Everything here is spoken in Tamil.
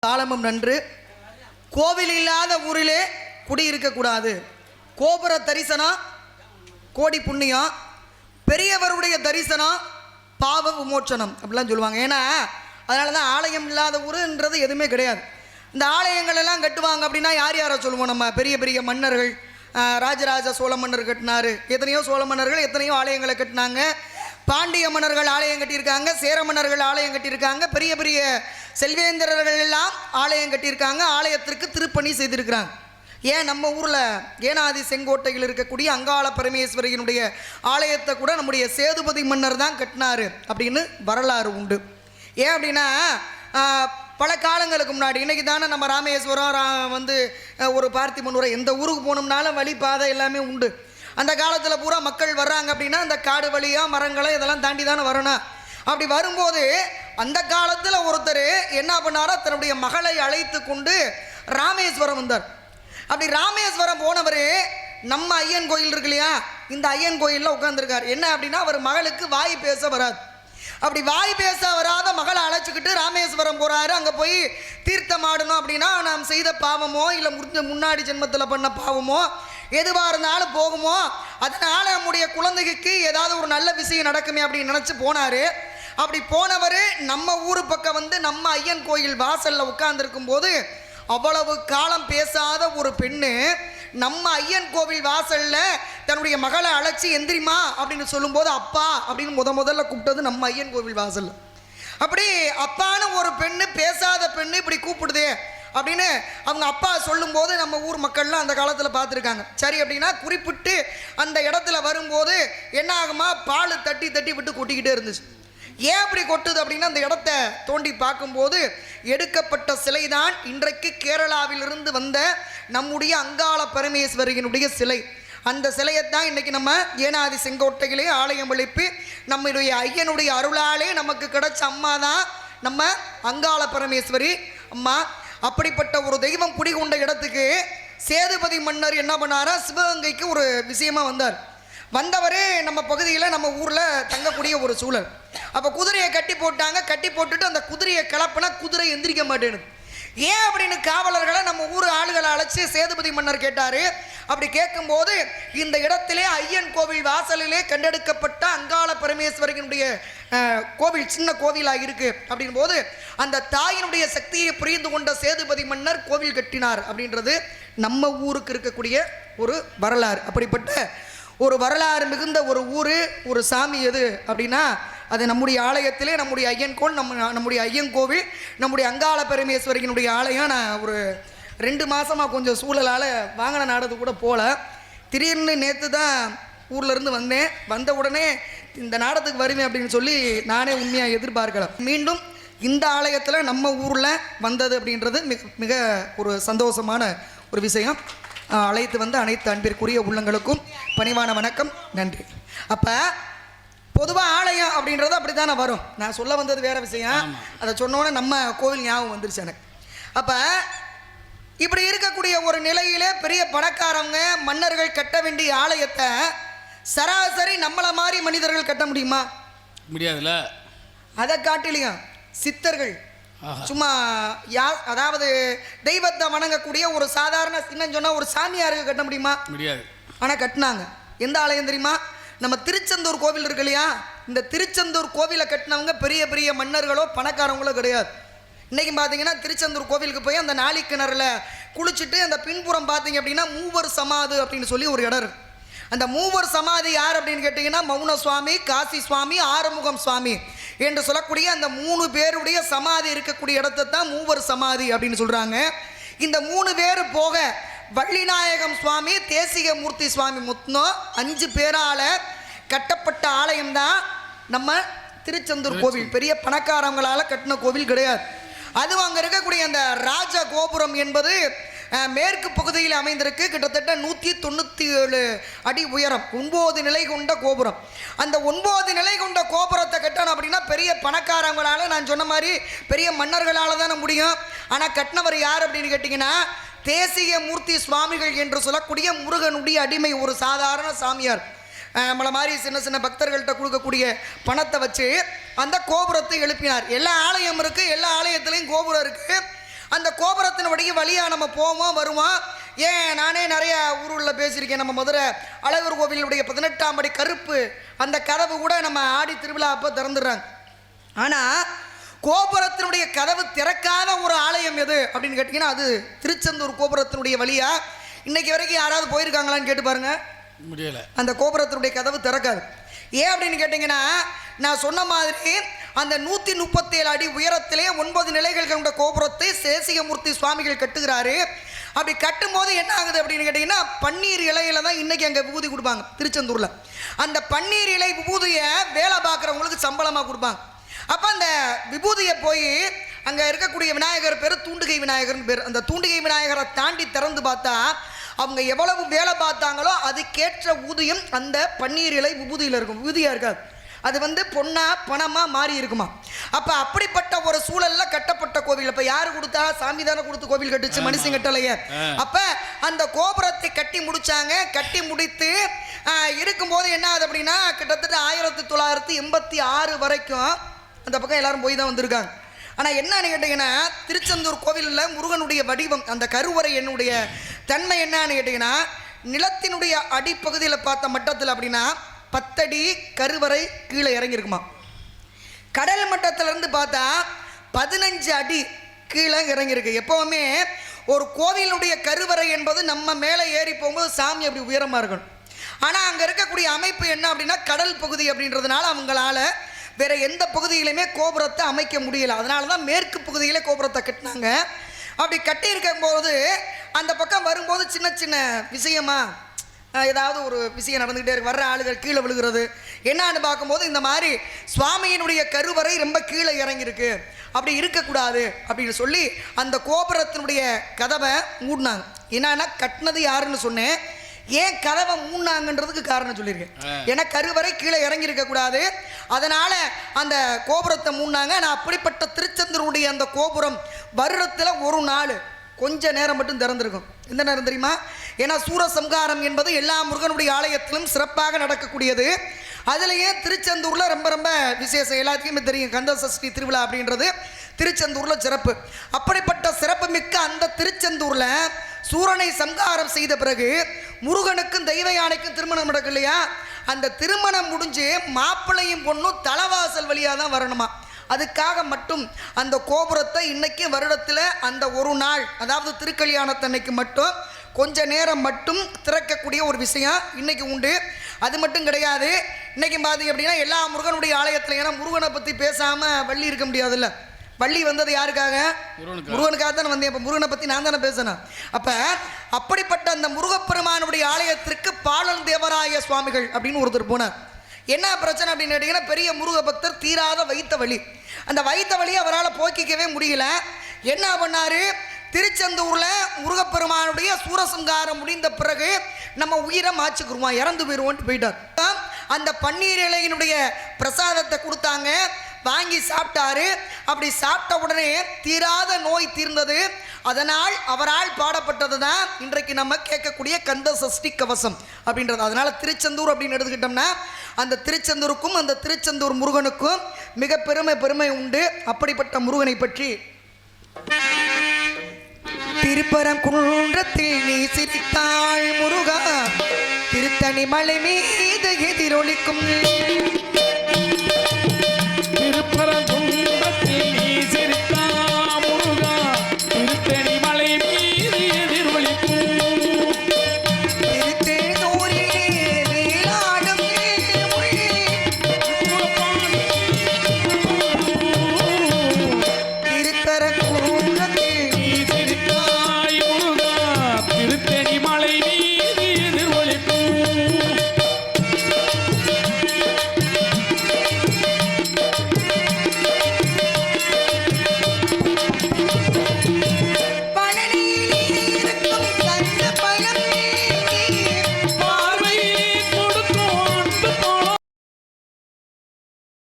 தாளமும் நன்று. கோவில் இல்லாத ஊரிலே குடியிருக்கக்கூடாது. கோபுர தரிசனம் கோடி புண்ணியம், பெரியவருடைய தரிசனம் பாவ விமோச்சனம் அப்படிலாம் சொல்லுவாங்க. ஏன்னா அதனால தான் ஆலயம் இல்லாத ஊருன்றது எதுவுமே கிடையாது. இந்த ஆலயங்கள் எல்லாம் கட்டுவாங்க அப்படின்னா யார் யாரை சொல்லுவோம்? நம்ம பெரிய பெரிய மன்னர்கள், ராஜராஜ சோழ மன்னர் கட்டினார், எத்தனையோ சோழ மன்னர்கள் எத்தனையோ ஆலயங்களை கட்டினாங்க. பாண்டிய மன்னர்கள் ஆலயம் கட்டியிருக்காங்க, சேர மன்னர்கள் ஆலயம் கட்டியிருக்காங்க, பெரிய பெரிய செல்வேந்திரர்கள் எல்லாம் ஆலயம் கட்டியிருக்காங்க, ஆலயத்திற்கு திருப்பணி செய்திருக்கிறாங்க. ஏன் நம்ம ஊரில் ஏனாதி செங்கோட்டையில் இருக்கக்கூடிய அங்காள பரமேஸ்வரியினுடைய ஆலயத்தை கூட நம்முடைய சேதுபதி மன்னர் தான் கட்டினார் அப்படின்னு வரலாறு உண்டு. ஏன் அப்படின்னா பல காலங்களுக்கு முன்னாடி, இன்றைக்கி தானே நம்ம ராமேஸ்வரம் வந்து ஒரு பார்த்திபனுரை எந்த ஊருக்கு போகணும்னாலும் வழி பாதை எல்லாமே உண்டு. அந்த காலத்தில் பூரா மக்கள் வர்றாங்க அப்படின்னா அந்த காடு வழியாக மரங்களை இதெல்லாம் தாண்டி தானே வரணும். அப்படி வரும்போது அந்த காலத்தில் ஒருத்தர் என்ன பண்ணாரோ, தன்னுடைய மகளை அழைத்து கொண்டு ராமேஸ்வரம் வந்தார். அப்படி ராமேஸ்வரம் போனவர் நம்ம ஐயன் கோயில் இருக்கு இல்லையா, இந்த ஐயன் கோயிலில் உட்காந்துருக்கார். என்ன அப்படின்னா அவர் மகளுக்கு வாய் பேச வராது. அப்படி வாய் பேச வராத மகளை அழைச்சிக்கிட்டு ராமேஸ்வரம் போகிறாரு. அங்கே போய் தீர்த்தம் ஆடணும் அப்படின்னா நாம் செய்த பாவமோ இல்லை முன்னாடி ஜென்மத்தில் பண்ண பாவமோ எதுவாக இருந்தாலும் போகுமோ, அதனால் நம்முடைய குழந்தைக்கு ஏதாவது ஒரு நல்ல விஷயம் நடக்குமே அப்படின்னு நினச்சி போனார். அப்படி போனவர் நம்ம ஊர் பக்கம் வந்து நம்ம ஐயன் கோயில் வாசலில் உட்கார்ந்துருக்கும் போது அவ்வளவு காலம் பேசாத ஒரு பெண்ணு நம்ம ஐயன் கோவில் வாசலில் தன்னுடைய மகளை அழைச்சி எந்திரிமா அப்படின்னு சொல்லும்போது அப்பா அப்படின்னு முதல்ல கூப்பிட்டது நம்ம ஐயன் கோவில் வாசலில். அப்படி அப்பான்னு ஒரு பெண்ணு, பேசாத பெண்ணு இப்படி கூப்பிடுதே அப்படின்னு அவங்க அப்பா சொல்லும்போது நம்ம ஊர் மக்கள்லாம் அந்த காலத்தில் பார்த்துருக்காங்க. சரி அப்படின்னா குறிப்பிட்டு அந்த இடத்துல வரும்போது என்ன ஆகுமா, பால் தட்டி தட்டி விட்டு கொட்டிக்கிட்டே இருந்துச்சு. ஏன் அப்படி கொட்டுது அப்படின்னா அந்த இடத்த தோண்டி பார்க்கும்போது எடுக்கப்பட்ட சிலை தான் இன்றைக்கு கேரளாவிலிருந்து வந்த நம்முடைய அங்காள பரமேஸ்வரியினுடைய சிலை. அந்த சிலையைத்தான் இன்றைக்கி நம்ம ஏனாதி செங்கோட்டையிலே ஆலயம் எழுப்பி நம்முடைய ஐயனுடைய அருளாலே நமக்கு கிடைச்ச அம்மா தான் நம்ம அங்காள பரமேஸ்வரி அம்மா. அப்படிப்பட்ட ஒரு தெய்வம் குடிகொண்ட இடத்துக்கு சேதுபதி மன்னர் என்ன பண்ணாரா, சிவகங்கைக்கு ஒரு விஷயமா வந்தார். வந்தவர் நம்ம பகுதியில் நம்ம ஊரில் தங்கக்கூடிய ஒரு சூழல். அப்போ குதிரையை கட்டி போட்டாங்க. கட்டி போட்டுட்டு அந்த குதிரையை கிளப்புனா குதிரை எந்திரிக்க மாட்டேன்னு. ஏன் அப்படின்னு காவலர்களை நம்ம ஊர் ஆளுகளை அழைச்சி சேதுபதி மன்னர் கேட்டார். அப்படி கேட்கும்போது இந்த இடத்திலே ஐயன் கோவில் வாசலிலே கண்டெடுக்கப்பட்ட அங்காள பரமேஸ்வரியினுடைய கோவில் சின்ன கோவிலாக இருக்குது அப்படின் போது அந்த தாயினுடைய சக்தியை புரிந்து கொண்ட சேதுபதி மன்னர் கோவில் கட்டினார் அப்படின்றது நம்ம ஊருக்கு இருக்கக்கூடிய ஒரு வரலாறு. அப்படிப்பட்ட ஒரு வரலாறு மிகுந்த ஒரு ஊர், ஒரு சாமி எது அப்படின்னா அது நம்முடைய ஆலயத்திலே நம்முடைய ஐயன்கோள், நம்முடைய ஐயன் கோவில், நம்முடைய அங்காள பரமேஸ்வரியினுடைய ஆலயம். நான் ஒரு 2 மாதமாக கொஞ்சம் சூழலால் வாங்கின நாடகத்துக்கு கூட போகல. திடீர்னு நேற்று தான் ஊர்லேருந்து வந்தேன். வந்த உடனே இந்த நாடகத்துக்கு வருவேன் அப்படின்னு சொல்லி நானே உண்மையாக எதிர்பார்க்கல. மீண்டும் இந்த ஆலயத்தில் நம்ம ஊரில் வந்தது அப்படின்றது மிக ஒரு சந்தோஷமான ஒரு விஷயம். அழைத்து வந்த அனைத்து அன்பிற்குரிய உள்ளங்களுக்கும் பணிவான வணக்கம், நன்றி. அப்போ பொதுவாக ஆலயம் அப்படின்றது அப்படி தானே வரும். நான் சொல்ல வந்தது வேறு விஷயம், அதை சொன்னோன்னே நம்ம கோவில் ஞாபகம் வந்துருச்சு எனக்கு. அப்போ இப்படி இருக்கக்கூடிய ஒரு நிலையிலே பெரிய பணக்காரவங்க மன்னர்கள் கட்ட வேண்டிய ஆலயத்தை சராசரி நம்மளை மாதிரி மனிதர்கள் கட்ட முடியுமா? முடியாதுல்ல. அதை காட்டிலையும் சித்தர்கள் சும்மா அதாவது தெய்வத்தை வணங்கக்கூடிய ஒரு சாதாரண சின்ன சொன்னால் ஒரு சாமியாருக்கு கட்ட முடியுமா? முடியாது. ஆனால் கட்டினாங்க. எந்த ஆலயம் தெரியுமா? நம்ம திருச்செந்தூர் கோவில் இருக்கு இல்லையா, இந்த திருச்செந்தூர் கோவிலை கட்டினவங்க பெரிய பெரிய மன்னர்களோ பணக்காரங்களோ கிடையாது. இன்றைக்கி பார்த்தீங்கன்னா திருச்செந்தூர் கோவிலுக்கு போய் அந்த நாளி கிணறுல குளிச்சுட்டு அந்த பின்புறம் பார்த்தீங்க அப்படின்னா மூவர் சமாதி அப்படின்னு சொல்லி ஒரு இடம் இருக்குது. அந்த மூவர் சமாதி யார் அப்படின்னு கேட்டிங்கன்னா மௌன சுவாமி, காசி சுவாமி, ஆறுமுகம் சுவாமி என்று சொல்லக்கூடிய அந்த 3 பேருடைய சமாதி இருக்கக்கூடிய இடத்தை தான் மூவர் சமாதி அப்படின்னு சொல்கிறாங்க. இந்த 3 பேர் போக வள்ளிநாயகம் சுவாமி, தேசிக மூர்த்தி சுவாமி மொத்தம் 5 பேரால் கட்டப்பட்ட ஆலயம்தான் நம்ம திருச்செந்தூர் கோவில். பெரிய பணக்காரங்களால் கட்டின கோவில் கிடையாது. அதுவும் அங்கே இருக்கக்கூடிய அந்த ராஜ கோபுரம் என்பது மேற்கு பகுதியில் அமைந்திருக்கு. கிட்டத்தட்ட 197 அடி உயரம், 9 நிலை கொண்ட கோபுரம். அந்த 9 நிலை கொண்ட கோபுரத்தை கட்டணும் அப்படின்னா பெரிய பணக்காரங்களால், நான் சொன்ன மாதிரி பெரிய மன்னர்களால் தானே முடியும். ஆனால் கட்டினவர் யார் அப்படின்னு கேட்டிங்கன்னா தேசிக மூர்த்தி சுவாமிகள் என்று சொல்லக்கூடிய முருகனுடைய அடிமை, ஒரு சாதாரண சாமியார். நம்மளை மாதிரி சின்ன சின்ன பக்தர்கள்ட்ட கொடுக்கக்கூடிய பணத்தை வச்சு அந்த கோபுரத்தை எழுப்பினார். எல்லா ஆலயம் இருக்குது, எல்லா ஆலயத்துலேயும் கோபுரம் இருக்குது. அந்த கோபுரத்தினுடைய வழியாக நம்ம போவோம் வருவோம். ஏன் நானே நிறைய ஊரில் பேசியிருக்கேன். நம்ம மதுரை அழகர் கோவிலுடைய 18ஆம் படி கருப்பு அந்த கதவு கூட நம்ம ஆடி திருவிழா அப்போ திறந்துடுறாங்க. ஆனால் கோபுரத்தினுடைய கதவு திறக்காத ஒரு ஆலயம் எது அப்படின்னு கேட்டிங்கன்னா அது திருச்செந்தூர் கோபுரத்தினுடைய வழியா இன்னைக்கு வரைக்கும் யாராவது போயிருக்காங்களான்னு கேட்டு பாருங்க, முடியல. அந்த கோபுரத்தினுடைய கதவு திறக்காது. ஏன் அப்படின்னு கேட்டிங்கன்னா நான் சொன்ன மாதிரி அந்த 137 அடி உயரத்திலே 9 நிலைகள் கொண்ட கோபுரத்தை சேசிகமூர்த்தி சுவாமிகள் கட்டுகிறாரு. அப்படி கட்டும்போது என்ன ஆகுது அப்படின்னு கேட்டிங்கன்னா பன்னீர் இலையில தான் இன்றைக்கி அங்கே விபூதி கொடுப்பாங்க திருச்செந்தூரில். அந்த பன்னீர் இலை விபூதியை வேலை பார்க்குறவங்களுக்கு சம்பளமாக கொடுப்பாங்க. அப்போ அந்த விபூதியை போய் அங்கே இருக்கக்கூடிய விநாயகர் பேர் தூண்டுகை விநாயகர்னு பேர். அந்த தூண்டுகை விநாயகரை தாண்டி திறந்து பார்த்தா அவங்க எவ்வளவு வேலை பார்த்தாங்களோ அதுக்கேற்ற ஊதியம் அந்த பன்னீர் இலை விபூதியில் இருக்கும். விபூதியாக இருக்காது, அது பொண்ணா பணமாக மாறி இருக்குமா. அப்போ அப்படிப்பட்ட ஒரு சூழலில் கட்டப்பட்ட கோவில். இப்போ யார் கொடுத்தா? சாமி தானே கொடுத்து கோவில் கட்டுச்சு, மனுஷன் கட்டலையே. அப்போ அந்த கோபுரத்தை கட்டி முடிச்சாங்க. கட்டி முடித்து இருக்கும்போது என்ன ஆகுது அப்படின்னா கிட்டத்தட்ட 1986 வரைக்கும் அந்த பக்கம் எல்லாரும் போய் தான் வந்திருக்காங்க. ஆனால் என்னன்னு கேட்டிங்கன்னா திருச்செந்தூர் கோவிலில் முருகனுடைய வடிவம் அந்த கருவறை என்னுடைய தன்மை என்னன்னு கேட்டிங்கன்னா நிலத்தினுடைய அடிப்பகுதியில் பார்த்த மட்டத்தில் அப்படின்னா 10 அடி கருவறை கீழே இறங்கியிருக்குமா. கடல் மட்டத்திலேருந்து பார்த்தா 15 அடி கீழே இறங்கியிருக்கு. எப்போவுமே ஒரு கோவிலுடைய கருவறை என்பது நம்ம மேலே ஏறி போகும்போது சாமி அப்படி உயரமாக இருக்கணும். ஆனால் அங்கே இருக்கக்கூடிய அமைப்பு என்ன அப்படின்னா கடல் பகுதி அப்படின்றதுனால அவங்களால வேற எந்த பகுதியிலுமே கோபுரத்தை அமைக்க முடியல. அதனால தான் மேற்கு பகுதியிலே கோபுரத்தை கட்டினாங்க. அப்படி கட்டி இருக்கும்போது அந்த பக்கம் வரும்போது சின்ன சின்ன விஷயமா ஏதாவது ஒரு விஷயம் நடந்துக்கிட்டே இருக்கு. வர்ற ஆளுகள் கீழே விழுகிறது என்னான்னு பார்க்கும்போது இந்த மாதிரி சுவாமியினுடைய கருவறை ரொம்ப கீழே இறங்கியிருக்கு, அப்படி இருக்கக்கூடாது அப்படின்னு சொல்லி அந்த கோபுரத்தினுடைய கதவை மூடினாங்க. என்னன்னா கட்டினது யாருன்னு சொன்னேன், ஏன் கதவை மூடினாங்கன்றதுக்கு காரணம் சொல்லியிருக்கேன். ஏன்னா கருவறை கீழே இறங்கி இருக்கக்கூடாது, அதனால அந்த கோபுரத்தை மூடினாங்க. நான் அப்படிப்பட்ட திருச்செந்தூருடைய அந்த கோபுரம் வருடத்தில் ஒரு நாள் கொஞ்ச நேரம் மட்டும் திறந்திருக்கும். எந்த நேரம் தெரியுமா? ஏன்னா சூரசம்ஹாரம் என்பது எல்லா முருகனுடைய ஆலயத்திலும் சிறப்பாக நடக்கக்கூடியது. அதுலேயே திருச்செந்தூரில் ரொம்ப ரொம்ப விசேஷம். எல்லாத்துக்குமே தெரியும் கந்த சஷ்டி திருவிழா அப்படின்றது திருச்செந்தூரில் சிறப்பு. அப்படிப்பட்ட சிறப்பு மிக்க அந்த திருச்செந்தூரில் சூரனை சம்ஹாரம் செய்த பிறகு முருகனுக்கும் தெய்வ யானைக்கும் திருமணம் நடக்கும் இல்லையா? அந்த திருமணம் முடிஞ்சு மாப்பிள்ளையும் பொண்ணும் தலைவாசல் வழியாக தான் வரணுமா. அதுக்காக மட்டும் அந்த கோபுரத்தை இன்னைக்கு வருடத்தில் அந்த ஒரு நாள் அதாவது திருக்கல்யாணத்தன்னைக்கு மட்டும் கொஞ்ச நேரம் மட்டும் திறக்கக்கூடிய ஒரு விஷயம் இன்னைக்கு உண்டு. அது மட்டும் கிடையாது, இன்னைக்கு பார்த்தீங்க அப்படின்னா எல்லா முருகனுடைய ஆலயத்தில், ஏன்னா முருகனை பற்றி பேசாமல் வள்ளி இருக்க முடியாதுல்ல. வள்ளி வந்தது யாருக்காக? முருகனுக்காக தானே வந்தேன். இப்போ முருகனை பற்றி நான் தானே பேசினேன். அப்போ அப்படிப்பட்ட அந்த முருகப்பெருமானுடைய ஆலயத்திற்கு பாலன் தேவராய சுவாமிகள் அப்படின்னு ஒருத்தர் போனார். என்ன பிரச்சனை அப்படின்னு கேட்டிங்கன்னா பெரிய முருக பக்தர், தீராத வைத்த வலி. அந்த வைத்த வலியை அவரால் போக்கிக்கவே முடியல. என்ன பண்ணார்? திருச்செந்தூரில் முருகப்பெருமானுடைய சூரசம்ஹாரம் முடிந்த பிறகு நம்ம உயிரை மாச்சுக்குருவோம், இறந்து போயிடுவோன்ட்டு போயிட்டார். அந்த பன்னீர் இலையினுடைய பிரசாதத்தை கொடுத்தாங்க, வாங்கி சாப்பிட்டாரு. அப்படி சாப்பிட்ட உடனே தீராத நோய் தீர்ந்தது. அதனால் அவரால் பாடப்பட்டது தான் இன்றைக்கு நம்ம கேட்கக்கூடிய கந்த சஷ்டி கவசம் அப்படின்றது. அதனால திருச்செந்தூர் அப்படின்னு எடுத்துக்கிட்டோம்னா அந்த திருச்செந்தூருக்கும் அந்த திருச்செந்தூர் முருகனுக்கும் மிக பெருமை உண்டு. அப்படிப்பட்ட முருகனை பற்றி திருப்பரங்குன்றத்தில் நீ சிரித்தாள் முருகா, திருத்தணி மலை மீது எதிரொலிக்கும்